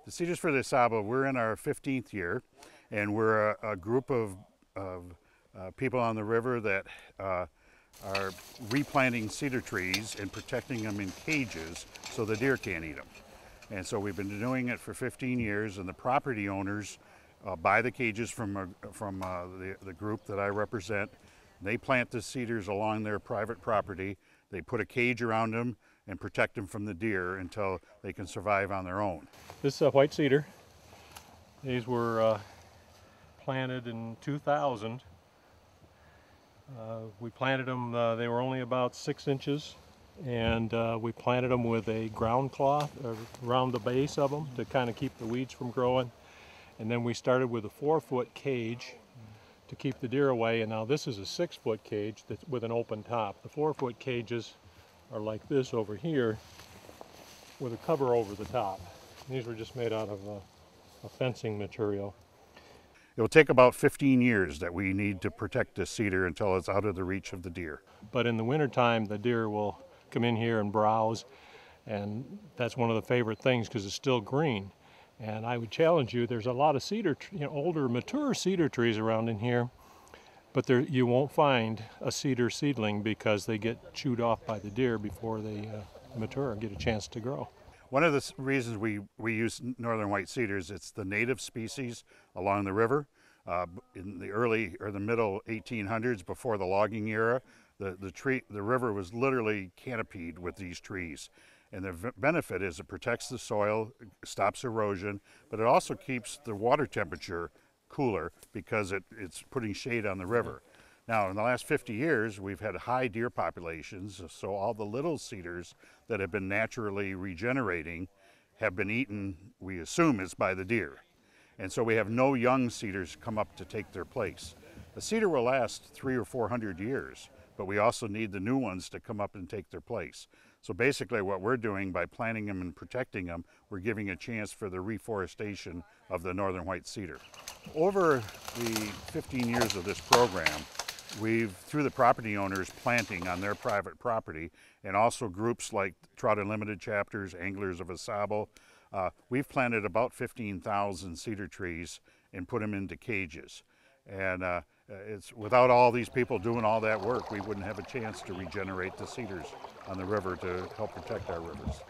The Cedars for the Au Sable, we're in our 15th year, and we're a group of people on the river that are replanting cedar trees and protecting them in cages so the deer can't eat them. And so we've been doing it for 15 years, and the property owners buy the cages from the group that I represent. They plant the cedars along their private property. They put a cage around them and protect them from the deer until they can survive on their own. This is a white cedar. These were planted in 2000. We planted them, they were only about 6 inches, and we planted them with a ground cloth around the base of them to kind of keep the weeds from growing. And then we started with a 4-foot cage to keep the deer away, and now this is a 6-foot cage that's with an open top. The 4-foot cages are like this over here with a cover over the top. These were just made out of a fencing material. It will take about 15 years that we need to protect this cedar until it's out of the reach of the deer. But in the wintertime, the deer will come in here and browse, and that's one of the favorite things because it's still green. And I would challenge you, there's a lot of cedar, older, mature cedar trees around in here, but you won't find a cedar seedling because they get chewed off by the deer before they mature and get a chance to grow. One of the reasons we use northern white cedars, it's the native species along the river. In the early or the middle 1800s, before the logging era, the river was literally canopied with these trees. And the benefit is it protects the soil, stops erosion, but it also keeps the water temperature cooler because it's putting shade on the river. Now, in the last 50 years, we've had high deer populations, so all the little cedars that have been naturally regenerating have been eaten, we assume, is by the deer. And so we have no young cedars come up to take their place. A cedar will last 300 or 400 years, but we also need the new ones to come up and take their place. So basically what we're doing by planting them and protecting them, we're giving a chance for the reforestation of the northern white cedar. Over the 15 years of this program, we've, through the property owners planting on their private property, and also groups like Trout Unlimited chapters, Anglers of Au Sable, we've planted about 15,000 cedar trees and put them into cages. And it's without all these people doing all that work, we wouldn't have a chance to regenerate the cedars on the river to help protect our rivers.